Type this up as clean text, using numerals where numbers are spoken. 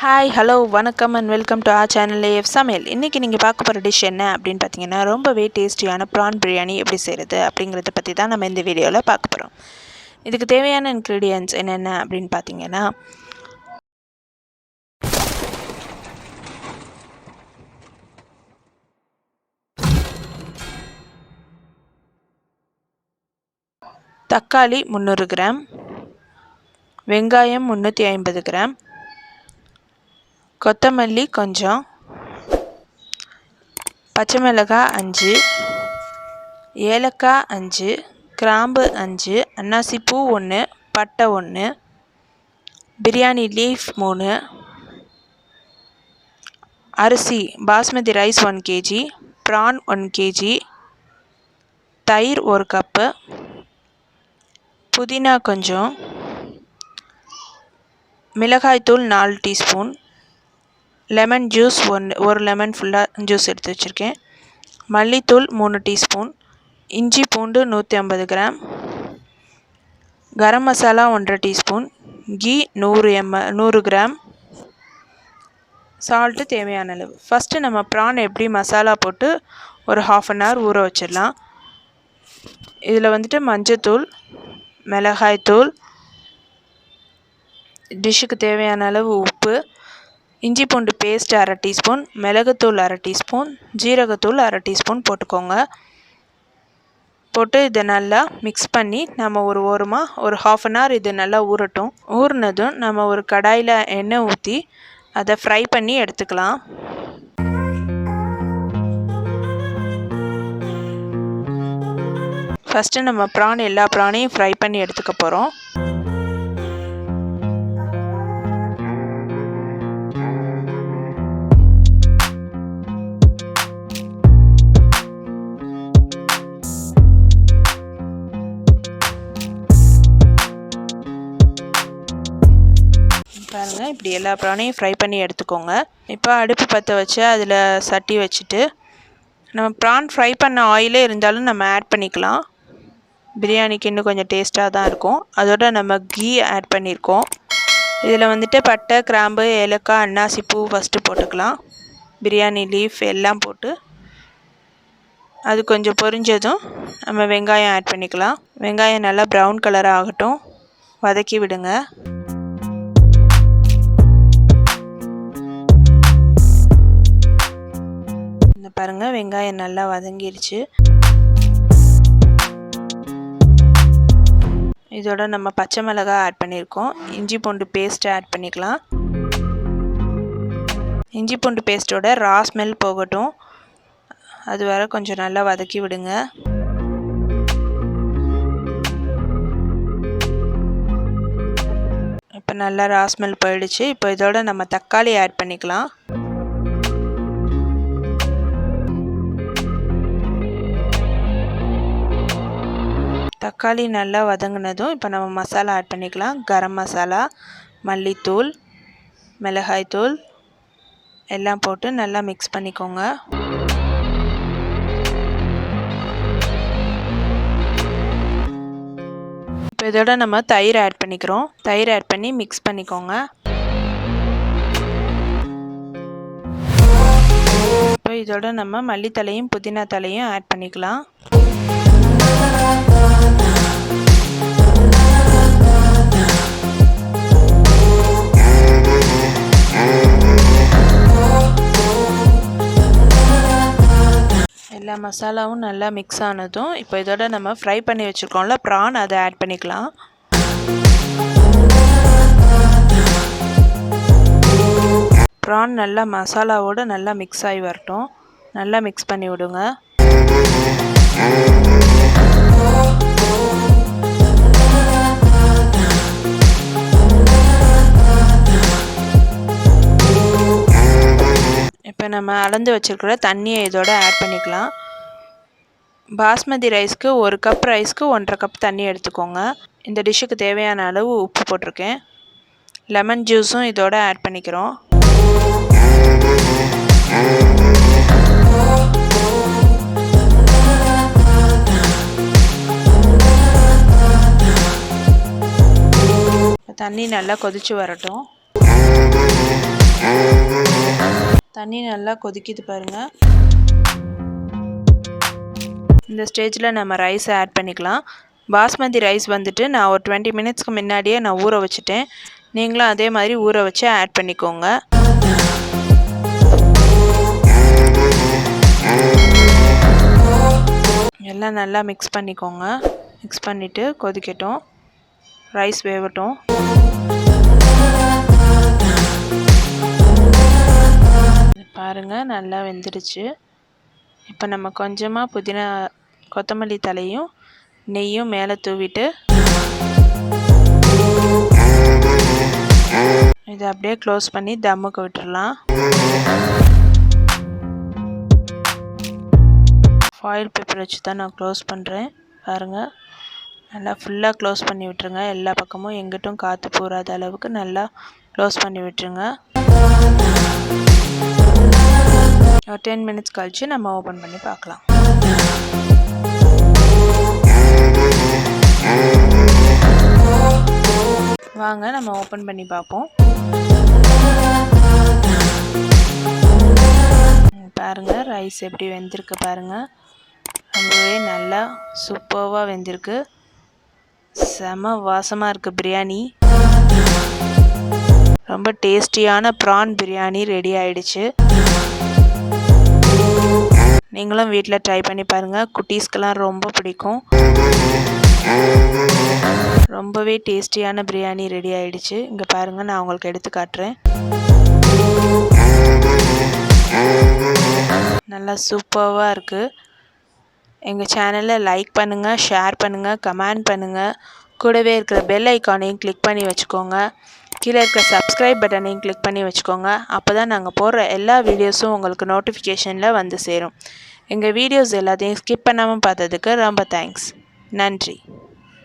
Hi hello வணக்கம் and welcome to R channel AF சமையல். இன்றைக்கி நீங்கள் பார்க்க போகிற டிஷ் என்ன அப்படின்னு பார்த்தீங்கன்னா, ரொம்பவே டேஸ்டியான ப்ரான் பிரியாணி எப்படி செய்கிறது அப்படிங்கிறத பற்றி தான் நம்ம இந்த வீடியோவில் பார்க்க போகிறோம். இதுக்கு தேவையான இன்க்ரீடியன்ட்ஸ் என்னென்ன அப்படின்னு பார்த்தீங்கன்னா, தக்காளி 300 கிராம், வெங்காயம் 350 கிராம், கொத்தமல்லி கொஞ்சம், பச்சை மிளகாய் 5, ஏலக்காய் 5, கிராம்பு 5, அன்னாசிப்பூ 1, பட்டை 1, பிரியாணி லீஃப் 3, அரிசி basmati rice 1 kg, prawn 1 kg, தயிர் 1 கப்பு, புதினா கொஞ்சம், மிளகாய்த்தூள் 4 டீஸ்பூன், லெமன் ஜூஸ் ஒரு லெமன் ஃபுல்லாக ஜூஸ் எடுத்து வச்சுருக்கேன், மல்லித்தூள் 3 டீஸ்பூன், இஞ்சி பூண்டு 150 gram, garam masala 1.5 teaspoon, ghee 100 gram, salt தேவையான அளவு. ஃபஸ்ட்டு நம்ம ப்ரான் எப்படி மசாலா போட்டு ஒரு 1/2 hour ஊற வச்சிடலாம். இதில் வந்துட்டு மஞ்சத்தூள், மிளகாய்த்தூள், டிஷ்ஷுக்கு தேவையான அளவு உப்பு, இஞ்சி பூண்டு பேஸ்ட் 1/2 டீஸ்பூன், மிளகுத்தூள் 1/2 டீஸ்பூன், ஜீரகத்தூள் 1/2 டீஸ்பூன் போட்டுக்கோங்க. போட்டு இதை நல்லா மிக்ஸ் பண்ணி நம்ம ஒரு ஓரமாக ஒரு 1/2 hour இது நல்லா ஊறட்டும். ஊறினதும் நம்ம ஒரு கடாயில் எண்ணெய் ஊற்றி அதை ஃப்ரை பண்ணி எடுத்துக்கலாம். ஃபஸ்ட்டு நம்ம எல்லா ப்ரானையும் ஃப்ரை பண்ணி எடுத்துக்க போகிறோம். பாருங்கள், இப்படி எல்லா ப்ரானையும் ஃப்ரை பண்ணி எடுத்துக்கோங்க. இப்போ அடுப்பு பற்ற வச்சு அதில் சட்டி வச்சுட்டு நம்ம ப்ரான் ஃப்ரை பண்ண ஆயிலே இருந்தாலும் நம்ம ஆட் பண்ணிக்கலாம். பிரியாணிக்கு இன்னும் கொஞ்சம் டேஸ்ட்டாக தான் இருக்கும். அதோட நம்ம கீ ஆட் பண்ணியிருக்கோம். இதில் வந்துட்டு பட்டை, கிராம்பு, ஏலக்காய், அன்னாசிப்பூ ஃபஸ்ட்டு போட்டுக்கலாம். பிரியாணி லீஃப் எல்லாம் போட்டு அது கொஞ்சம் பொரிஞ்சதும் நம்ம வெங்காயம் ஆட் பண்ணிக்கலாம். வெங்காயம் நல்லா ப்ரௌன் கலர் ஆகட்டும், வதக்கி விடுங்க. பாருங்கள், வெங்காயம் நல்லா வதங்கிடுச்சு. இதோட நம்ம பச்சை மிளகாய் ஆட் பண்ணியிருக்கோம். இஞ்சி பூண்டு பேஸ்ட் ஆட் பண்ணிக்கலாம். இஞ்சி பூண்டு பேஸ்ட்டோட ரா ஸ்மெல் போகட்டும், அது வரை கொஞ்சம் நல்லா வதக்கி விடுங்க. இப்போ நல்லா ரா ஸ்மெல் போயிடுச்சு. இப்போ இதோட நம்ம தக்காளி ஆட் பண்ணிக்கலாம். தக்காளி நல்லா வதங்கினதும் இப்போ நம்ம மசாலா ஆட் பண்ணிக்கலாம். கரம் மசாலா, மல்லித்தூள், மிளகாய்த்தூள் எல்லாம் போட்டு நல்லா மிக்ஸ் பண்ணிக்கோங்க. இப்போ இதோட நம்ம தயிர் ஆட் பண்ணிக்கிறோம். தயிர் ஆட் பண்ணி மிக்ஸ் பண்ணிக்கோங்க. இப்போ இதோட நம்ம மல்லித்தலையும் புதினா தலையும் ஆட் பண்ணிக்கலாம். எல்லா மசாலாவும் நல்லா மிக்ஸ் ஆனதும் இப்போ இதோட நம்ம ஃப்ரை பண்ணி வச்சுருக்கோம்ல ப்ரான், அதை ஆட் பண்ணிக்கலாம். ப்ரான் நல்லா மசாலாவோடு நல்லா மிக்ஸ் ஆகி வரட்டும். நல்லா மிக்ஸ் பண்ணி விடுங்க. இப்போ நம்ம அளந்து வச்சுருக்கிற தண்ணியை இதோட ஆட் பண்ணிக்கலாம். பாஸ்மதி ரைஸ்க்கு 1 கப் ரைஸ்க்கு 1.5 கப் தண்ணி எடுத்துக்கோங்க. இந்த டிஷ்ஷுக்கு தேவையான அளவு உப்பு போட்டிருக்கேன். லெமன் ஜூஸும் இதோட ஆட் பண்ணிக்கிறோம். தண்ணி நல்லா கொதிச்சு வரட்டும். தண்ணி நல்லா கொதிக்குது பாருங்கள். இந்த ஸ்டேஜில் நம்ம ரைஸ் ஆட் பண்ணிக்கலாம். பாஸ்மதி ரைஸ் வந்துட்டு நான் ஒரு 20 மினிட்ஸ்க்கு முன்னாடியே நான் ஊற வச்சுட்டேன். நீங்களும் அதே மாதிரி ஊற வச்சு ஆட் பண்ணிக்கோங்க. எல்லாம் நல்லா மிக்ஸ் பண்ணிக்கோங்க. மிக்ஸ் பண்ணிவிட்டு கொதிக்கட்டும், ரைஸ் வேகட்டும். பாருங்கள் நல்லா வெந்துடுச்சு. இப்போ நம்ம கொஞ்சமாக புதினா கொத்தமல்லி தலையும் நெய்யும் மேலே தூவிட்டு இதை அப்படியே க்ளோஸ் பண்ணி தம்முக்கு விட்டுடலாம். ஃபாயில் பேப்பர் வச்சு தான் நான் க்ளோஸ் பண்ணுறேன். பாருங்கள் நல்லா ஃபுல்லாக க்ளோஸ் பண்ணி விட்டுருங்க. எல்லா பக்கமும் எங்கிட்டும் காற்று போகாத அளவுக்கு நல்லா க்ளோஸ் பண்ணி விட்டுருங்க. ஒரு 10 மினிட்ஸ் கழிச்சு நம்ம ஓப்பன் பண்ணி பார்க்கலாம். வாங்க நம்ம ஓப்பன் பண்ணி பார்ப்போம். பாருங்கள் ரைஸ் எப்படி வெந்திருக்கு பாருங்கள். ரொம்பவே நல்லா சூப்பராக வெந்திருக்கு. செம வாசமாக இருக்குது பிரியாணி. ரொம்ப டேஸ்டியான ப்ரான் பிரியாணி ரெடி ஆயிடுச்சு. நீங்களும் வீட்டில் ட்ரை பண்ணி பாருங்கள். குட்டீஸ்க்கெல்லாம் ரொம்ப பிடிக்கும். ரொம்பவே டேஸ்டியான பிரியாணி ரெடி ஆயிடுச்சு. இங்கே பாருங்கள், நான் உங்களுக்கு எடுத்து காட்டுறேன். நல்லா சூப்பராக இருக்குது. எங்கள் சேனலை லைக் பண்ணுங்கள், ஷேர் பண்ணுங்கள், கமெண்ட் பண்ணுங்கள். கூடவே இருக்கிற பெல் ஐக்கானையும் கிளிக் பண்ணி வச்சுக்கோங்க. கீழே இருக்க சப்ஸ்கிரைப் பட்டனையும் கிளிக் பண்ணி வச்சுக்கோங்க. அப்போ தான் நாங்கள் போடுற எல்லா வீடியோஸும் உங்களுக்கு நோட்டிஃபிகேஷனில் வந்து சேரும். எங்கள் வீடியோஸ் எல்லாத்தையும் ஸ்கிப் பண்ணாமல் பார்த்ததுக்கு ரொம்ப தேங்க்ஸ். நன்றி.